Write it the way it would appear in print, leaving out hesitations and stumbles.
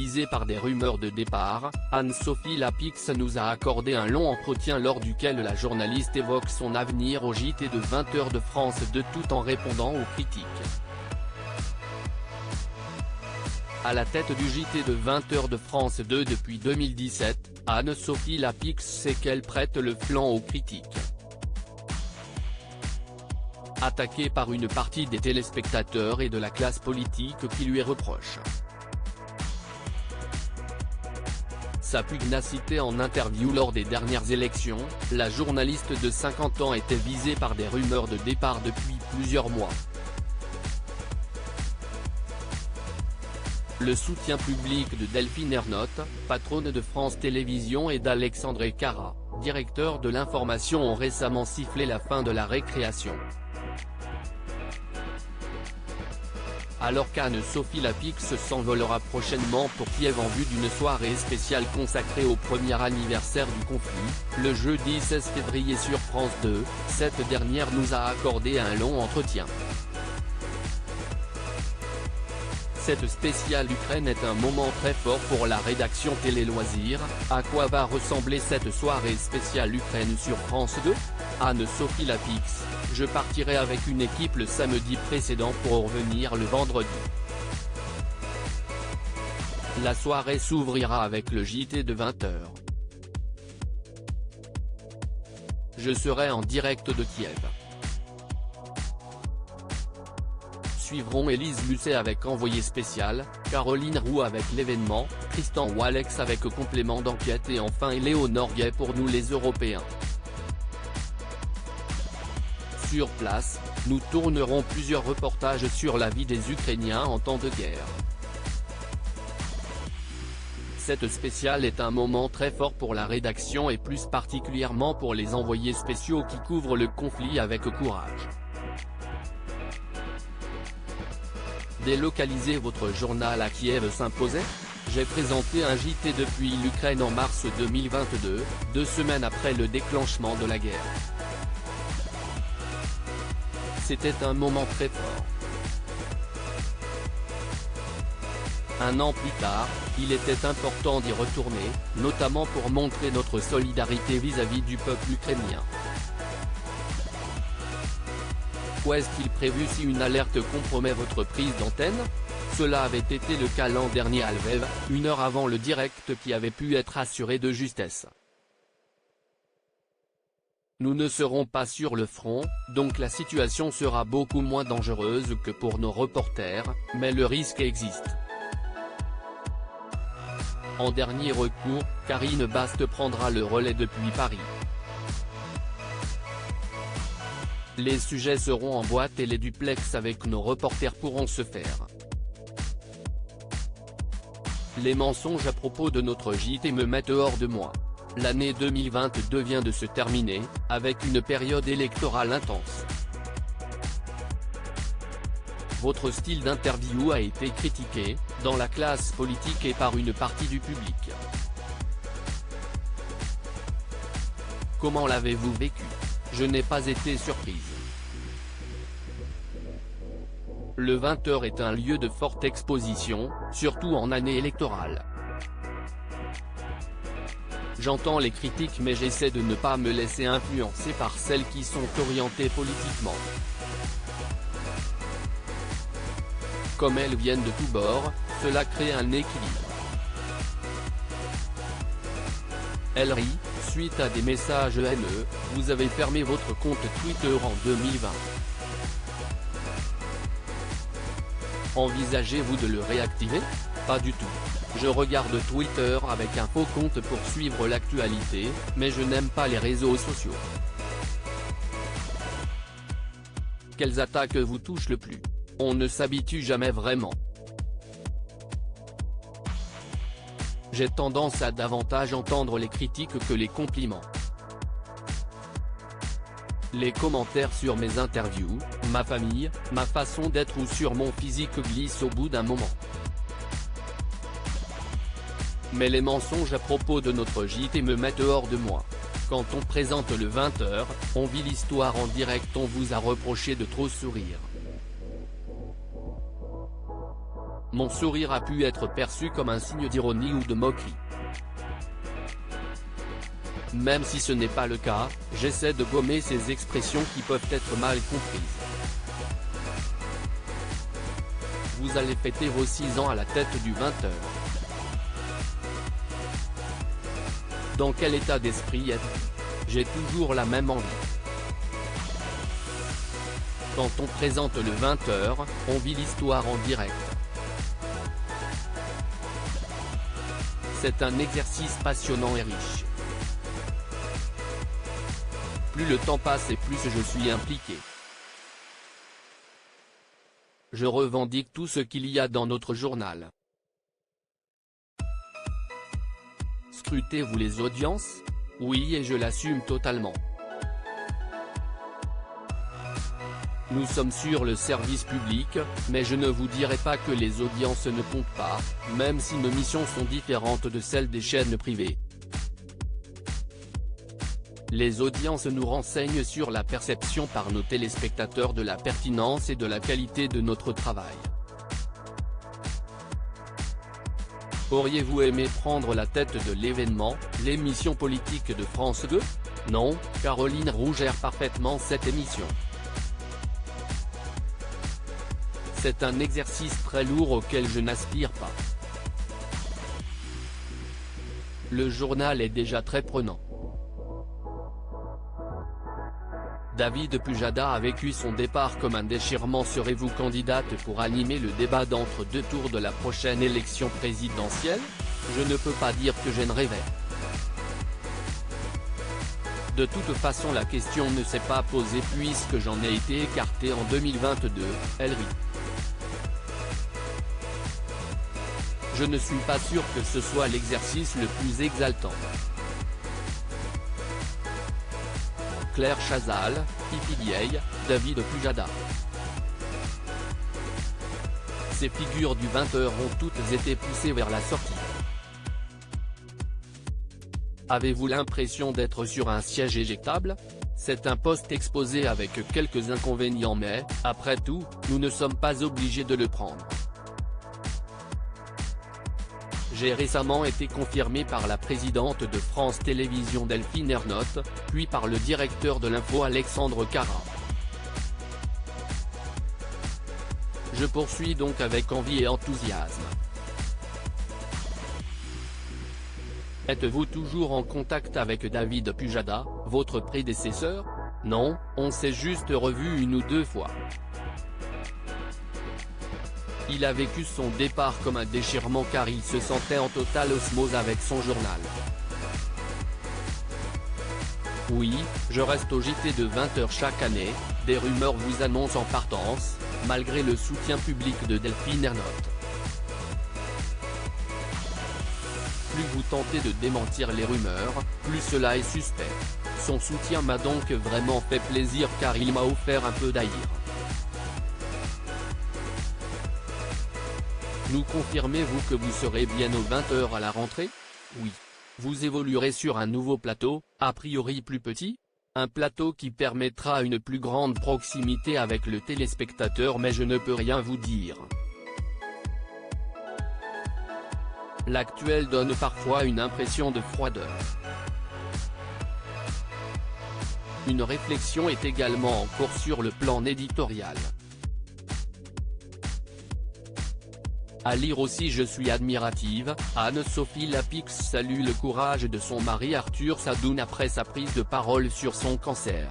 visée par des rumeurs de départ, Anne-Sophie Lapix nous a accordé un long entretien lors duquel la journaliste évoque son avenir au JT de 20h de France 2 tout en répondant aux critiques. À la tête du JT de 20h de France 2 depuis 2017, Anne-Sophie Lapix sait qu'elle prête le flanc aux critiques. Attaquée par une partie des téléspectateurs et de la classe politique qui lui reproche sa pugnacité en interview lors des dernières élections, la journaliste de 50 ans était visée par des rumeurs de départ depuis plusieurs mois. Le soutien public de Delphine Ernotte, patronne de France Télévisions, et d'Alexandre Cara, directeur de l'information, ont récemment sifflé la fin de la récréation. Alors qu'Anne-Sophie Lapix s'envolera prochainement pour Kiev en vue d'une soirée spéciale consacrée au premier anniversaire du conflit, le jeudi 16 février sur France 2, cette dernière nous a accordé un long entretien. Cette spéciale Ukraine est un moment très fort pour la rédaction Télé Loisirs. À quoi va ressembler cette soirée spéciale Ukraine sur France 2 ? Anne-Sophie Lapix: je partirai avec une équipe le samedi précédent pour revenir le vendredi. La soirée s'ouvrira avec le JT de 20h. Je serai en direct de Kiev. Suivront Élise Lucet avec Envoyé spécial, Caroline Roux avec l'événement, Tristan Walex avec complément d'enquête et enfin Éléonore Gay pour Nous les Européens. Sur place, nous tournerons plusieurs reportages sur la vie des Ukrainiens en temps de guerre. Cette spéciale est un moment très fort pour la rédaction et plus particulièrement pour les envoyés spéciaux qui couvrent le conflit avec courage. Délocaliser votre journal à Kiev s'imposait ? J'ai présenté un JT depuis l'Ukraine en mars 2022, 2 semaines après le déclenchement de la guerre. C'était un moment très fort. Un an plus tard, il était important d'y retourner, notamment pour montrer notre solidarité vis-à-vis du peuple ukrainien. Qu'est-il prévu si une alerte compromet votre prise d'antenne ? Cela avait été le cas l'an dernier à Lviv, 1 heure avant le direct qui avait pu être assuré de justesse. Nous ne serons pas sur le front, donc la situation sera beaucoup moins dangereuse que pour nos reporters, mais le risque existe. En dernier recours, Karine Bast prendra le relais depuis Paris. Les sujets seront en boîte et les duplex avec nos reporters pourront se faire. Les mensonges à propos de notre JT me mettent hors de moi. L'année 2022 vient de se terminer, avec une période électorale intense. Votre style d'interview a été critiqué, dans la classe politique et par une partie du public. Comment l'avez-vous vécu ? Je n'ai pas été surprise. Le 20h est un lieu de forte exposition, surtout en année électorale. J'entends les critiques mais j'essaie de ne pas me laisser influencer par celles qui sont orientées politiquement. Comme elles viennent de tous bords, cela crée un équilibre. Elle rit, suite à des messages haineux, vous avez fermé votre compte Twitter en 2020. Envisagez-vous de le réactiver ? Pas du tout. Je regarde Twitter avec un faux compte pour suivre l'actualité, mais je n'aime pas les réseaux sociaux. Quelles attaques vous touchent le plus ? On ne s'habitue jamais vraiment. J'ai tendance à davantage entendre les critiques que les compliments. Les commentaires sur mes interviews, ma famille, ma façon d'être ou sur mon physique glissent au bout d'un moment. Mais les mensonges à propos de notre JT me mettent hors de moi. Quand on présente le 20h, on vit l'histoire en direct, on vous a reproché de trop sourire. Mon sourire a pu être perçu comme un signe d'ironie ou de moquerie. Même si ce n'est pas le cas, j'essaie de gommer ces expressions qui peuvent être mal comprises. Vous allez fêter vos 6 ans à la tête du 20h. Dans quel état d'esprit êtes-vous? J'ai toujours la même envie. Quand on présente le 20h, on vit l'histoire en direct. C'est un exercice passionnant et riche. Plus le temps passe et plus je suis impliqué. Je revendique tout ce qu'il y a dans notre journal. Scrutez-vous les audiences? Oui, et je l'assume totalement. Nous sommes sur le service public, mais je ne vous dirai pas que les audiences ne comptent pas, même si nos missions sont différentes de celles des chaînes privées. Les audiences nous renseignent sur la perception par nos téléspectateurs de la pertinence et de la qualité de notre travail. Auriez-vous aimé prendre la tête de l'événement, l'émission politique de France 2? Non, Caroline Roux gère parfaitement cette émission. C'est un exercice très lourd auquel je n'aspire pas. Le journal est déjà très prenant. David Pujada a vécu son départ comme un déchirement. Serez-vous candidate pour animer le débat d'entre-deux tours de la prochaine élection présidentielle? Je ne peux pas dire que je ne rêvais. De toute façon, la question ne s'est pas posée puisque j'en ai été écarté en 2022, elle rit. Je ne suis pas sûr que ce soit l'exercice le plus exaltant. Claire Chazal, Pipi Vieille, David Pujada. Ces figures du 20h ont toutes été poussées vers la sortie. Avez-vous l'impression d'être sur un siège éjectable? C'est un poste exposé avec quelques inconvénients mais, après tout, nous ne sommes pas obligés de le prendre. J'ai récemment été confirmé par la présidente de France Télévisions Delphine Ernotte, puis par le directeur de l'info Alexandre Cara. Je poursuis donc avec envie et enthousiasme. Êtes-vous toujours en contact avec David Pujada, votre prédécesseur? Non, on s'est juste revu 1 ou 2 fois. Il a vécu son départ comme un déchirement car il se sentait en totale osmose avec son journal. Oui, je reste au JT de 20h chaque année, des rumeurs vous annoncent en partance, malgré le soutien public de Delphine Ernotte. Plus vous tentez de démentir les rumeurs, plus cela est suspect. Son soutien m'a donc vraiment fait plaisir car il m'a offert un peu d'aïr. Nous confirmez-vous que vous serez bien aux 20h à la rentrée? Oui. Vous évoluerez sur un nouveau plateau, a priori plus petit? Un plateau qui permettra une plus grande proximité avec le téléspectateur mais je ne peux rien vous dire. L'actuel donne parfois une impression de froideur. Une réflexion est également en cours sur le plan éditorial. À lire aussi. Je suis admirative, Anne-Sophie Lapix salue le courage de son mari Arthur Sadoun après sa prise de parole sur son cancer.